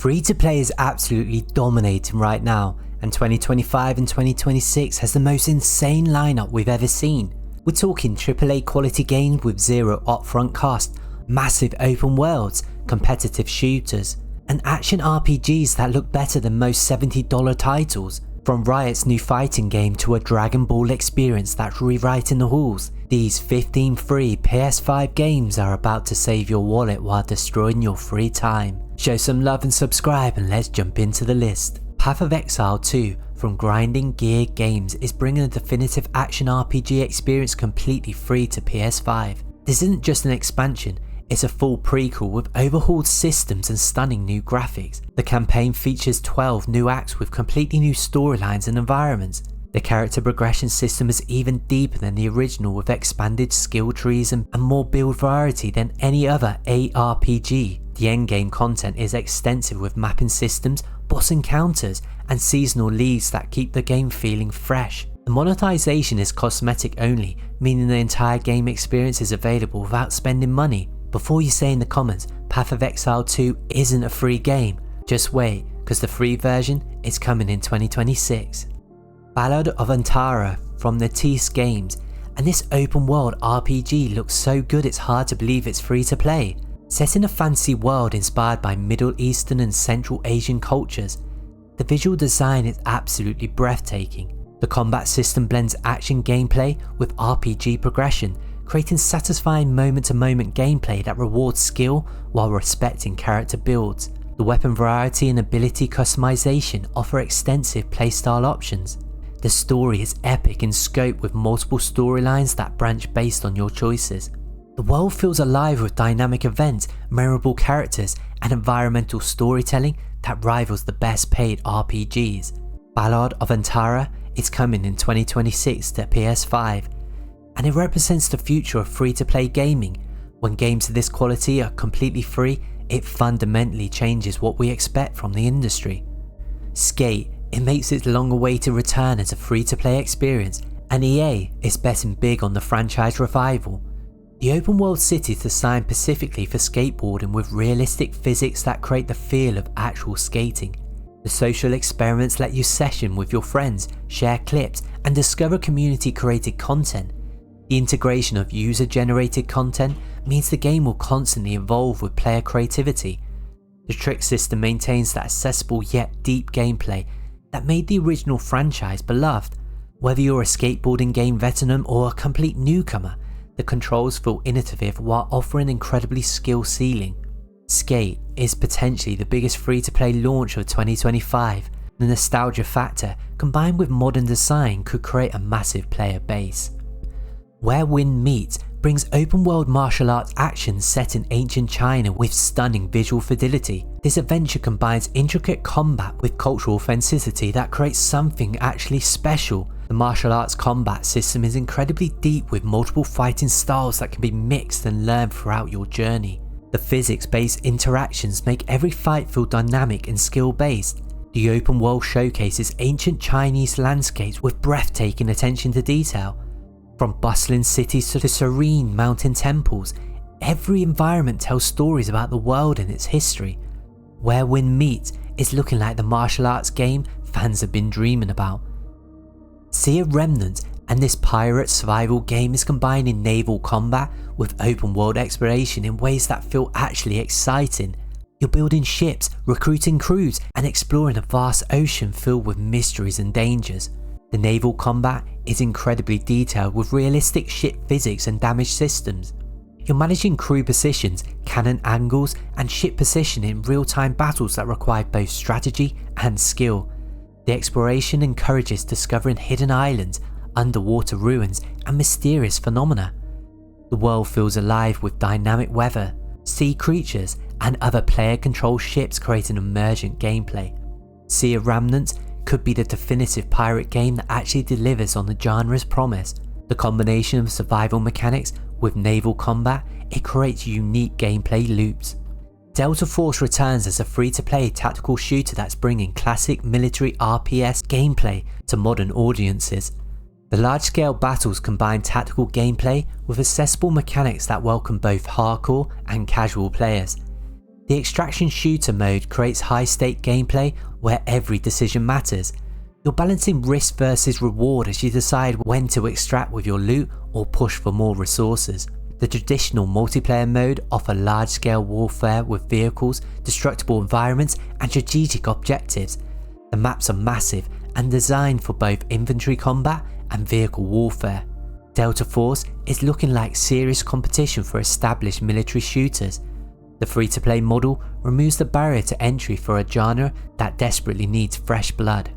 Free-to-play is absolutely dominating right now, and 2025 and 2026 has the most insane lineup we've ever seen. We're talking AAA quality games with zero upfront cost, massive open worlds, competitive shooters, and action RPGs that look better than most $70 titles. From Riot's new fighting game to a Dragon Ball experience that's rewriting the halls, these 15 free PS5 games are about to save your wallet while destroying your free time. Show some love and subscribe, and let's jump into the list. Path of Exile 2 from Grinding Gear Games is bringing a definitive action RPG experience completely free to PS5. This isn't just an expansion, it's a full prequel with overhauled systems and stunning new graphics. The campaign features 12 new acts with completely new storylines and environments. The character progression system is even deeper than the original, with expanded skill trees and more build variety than any other ARPG. The endgame content is extensive with mapping systems, boss encounters, and seasonal leads that keep the game feeling fresh. The monetization is cosmetic only, meaning the entire game experience is available without spending money. Before you say in the comments, Path of Exile 2 isn't a free game, just wait, because the free version is coming in 2026. Ballad of Antara from Neverness Games, and this open world RPG looks so good it's hard to believe it's free to play. Set in a fancy world inspired by Middle Eastern and Central Asian cultures, the visual design is absolutely breathtaking. The combat system blends action gameplay with RPG progression, creating satisfying moment-to-moment gameplay that rewards skill while respecting character builds. The weapon variety and ability customization offer extensive playstyle options. The story is epic in scope with multiple storylines that branch based on your choices. The world feels alive with dynamic events, memorable characters, and environmental storytelling that rivals the best paid RPGs. Ballad of Antara is coming in 2026 to PS5, and it represents the future of free-to-play gaming. When games of this quality are completely free, it fundamentally changes what we expect from the industry. Skate, it makes its long-awaited return as a free-to-play experience, and EA is betting big on the franchise revival. The open world city is designed specifically for skateboarding with realistic physics that create the feel of actual skating. The social experiments let you session with your friends, share clips, and discover community-created content. The integration of user-generated content means the game will constantly evolve with player creativity. The trick system maintains that accessible yet deep gameplay that made the original franchise beloved. Whether you're a skateboarding game veteran or a complete newcomer, the controls feel innovative while offering incredibly skill ceiling. Skate is potentially the biggest free-to-play launch of 2025. The nostalgia factor combined with modern design could create a massive player base. Where Wind Meets brings open world martial arts action set in ancient China with stunning visual fidelity. This adventure combines intricate combat with cultural authenticity that creates something actually special. The martial arts combat system is incredibly deep with multiple fighting styles that can be mixed and learned throughout your journey. The physics-based interactions make every fight feel dynamic and skill-based. The open world showcases ancient Chinese landscapes with breathtaking attention to detail. From bustling cities to serene mountain temples, every environment tells stories about the world and its history. Where Wind Meets is looking like the martial arts game fans have been dreaming about. Sea of Remnants, and this pirate survival game is combining naval combat with open world exploration in ways that feel actually exciting. You're building ships, recruiting crews, and exploring a vast ocean filled with mysteries and dangers. The naval combat is incredibly detailed with realistic ship physics and damage systems. You're managing crew positions, cannon angles, and ship position in real-time battles that require both strategy and skill. The exploration encourages discovering hidden islands, underwater ruins, and mysterious phenomena. The world feels alive with dynamic weather, sea creatures, and other player-controlled ships creating emergent gameplay. Sea of Remnants could be the definitive pirate game that actually delivers on the genre's promise. The combination of survival mechanics with naval combat, it creates unique gameplay loops. Delta Force returns as a free-to-play tactical shooter that's bringing classic military RPS gameplay to modern audiences. The large-scale battles combine tactical gameplay with accessible mechanics that welcome both hardcore and casual players. The extraction shooter mode creates high-stake gameplay where every decision matters. You're balancing risk versus reward as you decide when to extract with your loot or push for more resources. The traditional multiplayer mode offers large-scale warfare with vehicles, destructible environments and strategic objectives. The maps are massive and designed for both infantry combat and vehicle warfare. Delta Force is looking like serious competition for established military shooters. The free-to-play model removes the barrier to entry for a genre that desperately needs fresh blood.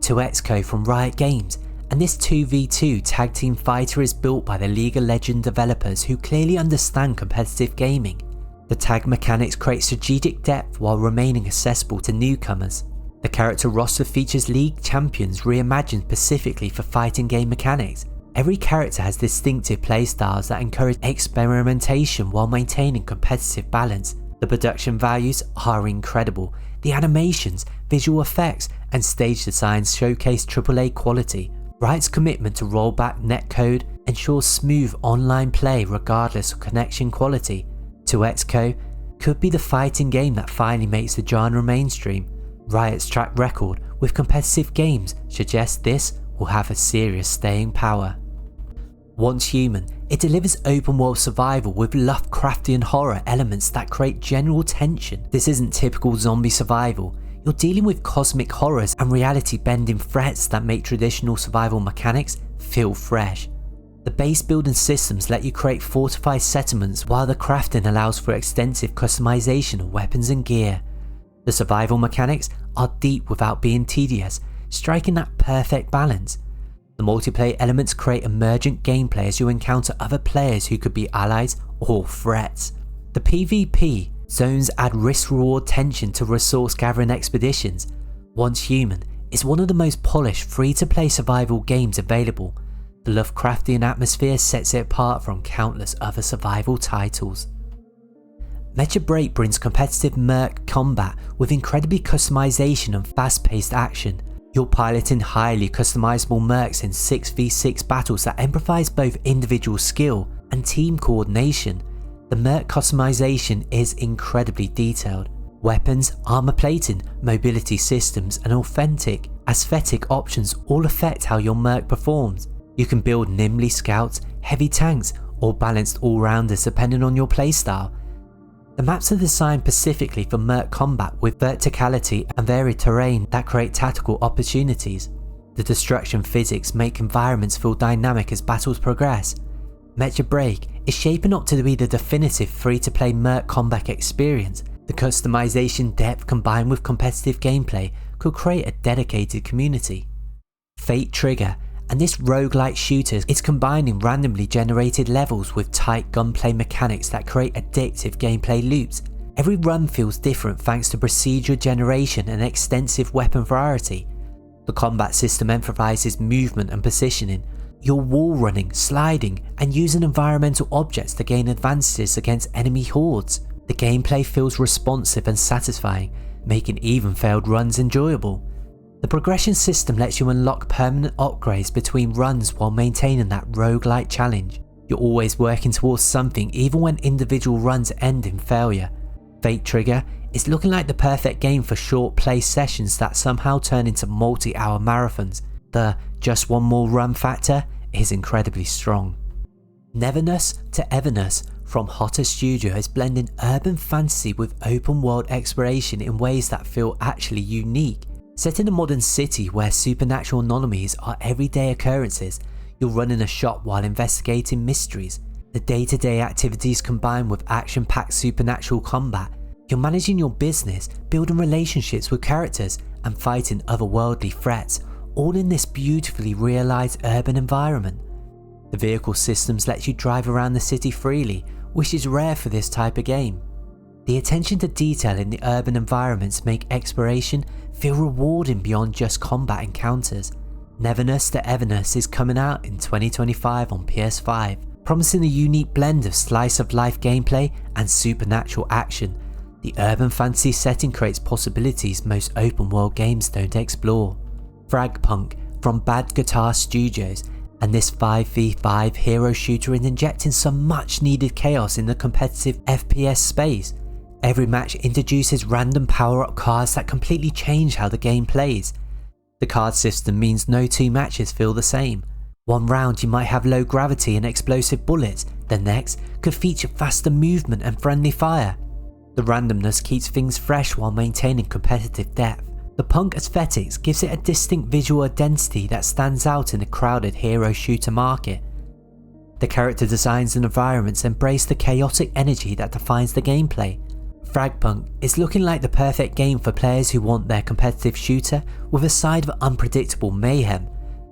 2XCO from Riot Games, and this 2v2 tag team fighter is built by the League of Legends developers who clearly understand competitive gaming. The tag mechanics create strategic depth while remaining accessible to newcomers. The character roster features League champions reimagined specifically for fighting game mechanics. Every character has distinctive playstyles that encourage experimentation while maintaining competitive balance. The production values are incredible. The animations, visual effects and stage designs showcase AAA quality. Riot's commitment to rollback netcode ensures smooth online play regardless of connection quality. 2XCO could be the fighting game that finally makes the genre mainstream. Riot's track record with competitive games suggests this will have a serious staying power. Once Human, it delivers open world survival with Lovecraftian horror elements that create general tension. This isn't typical zombie survival. You're dealing with cosmic horrors and reality bending threats that make traditional survival mechanics feel fresh. The base building systems let you create fortified settlements while the crafting allows for extensive customization of weapons and gear. The survival mechanics are deep without being tedious, striking that perfect balance. The multiplayer elements create emergent gameplay as you encounter other players who could be allies or threats. The PvP zones add risk-reward tension to resource gathering expeditions. Once Human is one of the most polished free-to-play survival games available. The Lovecraftian atmosphere sets it apart from countless other survival titles. Mecha BREAK brings competitive merc combat with incredibly customization and fast-paced action. You're piloting highly customizable mercs in 6v6 battles that emphasize both individual skill and team coordination. The merc customization is incredibly detailed. Weapons, armor plating, mobility systems and authentic, aesthetic options all affect how your merc performs. You can build nimbly scouts, heavy tanks or balanced all-rounders depending on your playstyle. The maps are designed specifically for merc combat with verticality and varied terrain that create tactical opportunities. The destruction physics make environments feel dynamic as battles progress. Mecha BREAK is shaping up to be the definitive free-to-play merc combat experience. The customization depth combined with competitive gameplay could create a dedicated community. Fate Trigger and this roguelike shooter is combining randomly generated levels with tight gunplay mechanics that create addictive gameplay loops. Every run feels different thanks to procedure generation and extensive weapon variety. The combat system emphasizes movement and positioning. You're wall running, sliding and using environmental objects to gain advantages against enemy hordes. The gameplay feels responsive and satisfying, making even failed runs enjoyable. The progression system lets you unlock permanent upgrades between runs while maintaining that roguelike challenge. You're always working towards something even when individual runs end in failure. Fate Trigger is looking like the perfect game for short play sessions that somehow turn into multi-hour marathons. The just one more run factor is incredibly strong. Neverness to Everness from Hotter Studio is blending urban fantasy with open world exploration in ways that feel actually unique. Set in a modern city where supernatural anomalies are everyday occurrences, you're running a shop while investigating mysteries. The day-to-day activities combine with action-packed supernatural combat. You're managing your business, building relationships with characters, and fighting otherworldly threats, all in this beautifully realised urban environment. The vehicle systems let you drive around the city freely, which is rare for this type of game. The attention to detail in the urban environments make exploration feel rewarding beyond just combat encounters. Neverness to Everness is coming out in 2025 on PS5, promising a unique blend of slice-of-life gameplay and supernatural action. The urban fantasy setting creates possibilities most open-world games don't explore. FragPunk from Bad Guitar Studios, and this 5v5 hero shooter is injecting some much-needed chaos in the competitive FPS space. Every match introduces random power-up cards that completely change how the game plays. The card system means no two matches feel the same. One round you might have low gravity and explosive bullets, the next could feature faster movement and friendly fire. The randomness keeps things fresh while maintaining competitive depth. The punk aesthetics gives it a distinct visual identity that stands out in the crowded hero shooter market. The character designs and environments embrace the chaotic energy that defines the gameplay. FragPunk is looking like the perfect game for players who want their competitive shooter with a side of unpredictable mayhem.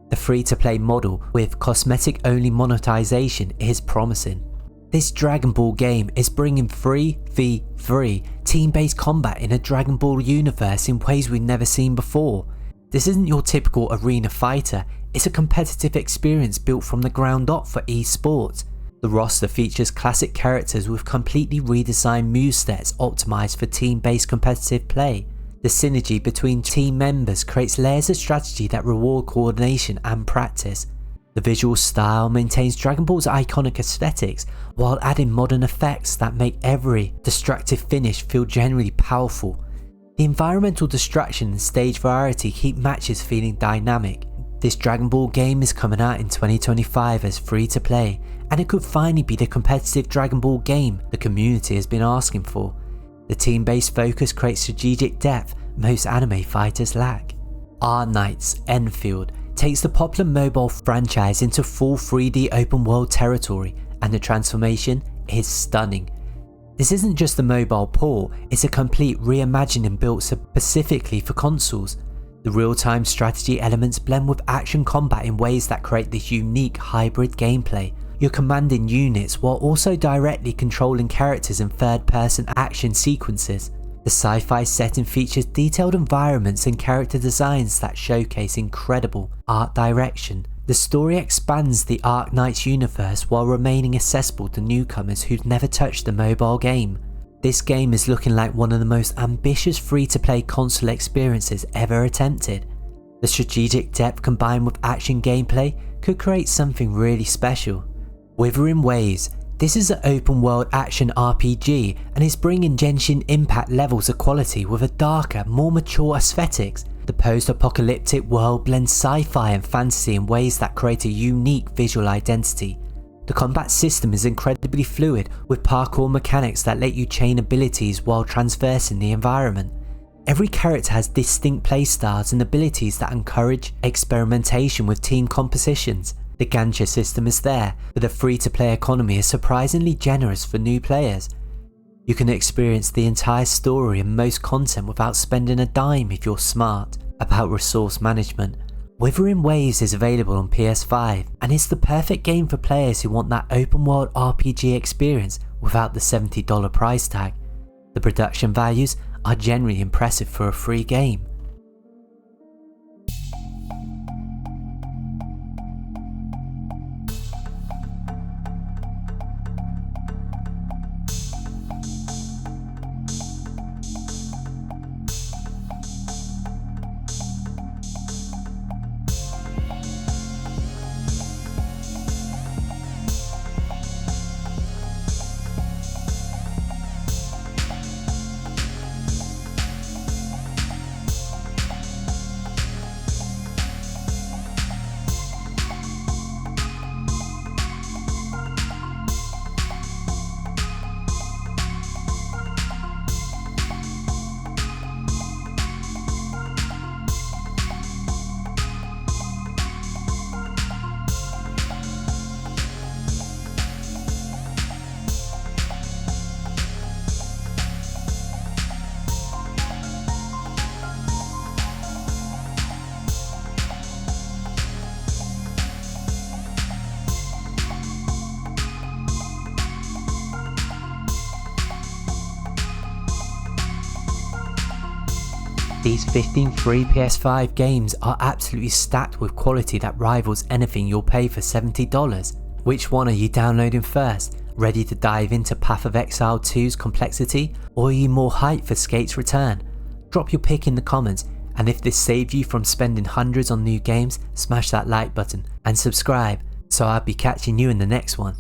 The free-to-play model with cosmetic-only monetization is promising. This Dragon Ball game is bringing 3v3 team-based combat in a Dragon Ball universe in ways we've never seen before. This isn't your typical arena fighter, it's a competitive experience built from the ground up for esports. The roster features classic characters with completely redesigned movesets optimized for team-based competitive play. The synergy between team members creates layers of strategy that reward coordination and practice. The visual style maintains Dragon Ball's iconic aesthetics while adding modern effects that make every destructive finish feel genuinely powerful. The environmental distraction and stage variety keep matches feeling dynamic. This Dragon Ball game is coming out in 2025 as free to play, and it could finally be the competitive Dragon Ball game the community has been asking for. The team-based focus creates strategic depth most anime fighters lack. Arknights Endfield takes the popular mobile franchise into full 3D open world territory, and the transformation is stunning. This isn't just a mobile port, it's a complete reimagining built specifically for consoles. The real-time strategy elements blend with action combat in ways that create this unique hybrid gameplay. You're commanding units while also directly controlling characters in third-person action sequences. The sci-fi setting features detailed environments and character designs that showcase incredible art direction. The story expands the Arknights universe while remaining accessible to newcomers who've never touched the mobile game. This game is looking like one of the most ambitious free-to-play console experiences ever attempted. The strategic depth combined with action gameplay could create something really special. Wuthering Waves. This is an open world action RPG and is bringing Genshin Impact levels of quality with a darker, more mature aesthetics. The post-apocalyptic world blends sci-fi and fantasy in ways that create a unique visual identity. The combat system is incredibly fluid with parkour mechanics that let you chain abilities while traversing the environment. Every character has distinct playstyles and abilities that encourage experimentation with team compositions. The gacha system is there, but the free-to-play economy is surprisingly generous for new players. You can experience the entire story and most content without spending a dime if you're smart about resource management. Wuthering Waves is available on PS5 and is the perfect game for players who want that open world RPG experience without the $70 price tag. The production values are generally impressive for a free game. These 15 free PS5 games are absolutely stacked with quality that rivals anything you'll pay for $70. Which one are you downloading first? Ready to dive into Path of Exile 2's complexity, or are you more hyped for Skate's return? Drop your pick in the comments, and if this saved you from spending hundreds on new games, smash that like button and subscribe, so I'll be catching you in the next one.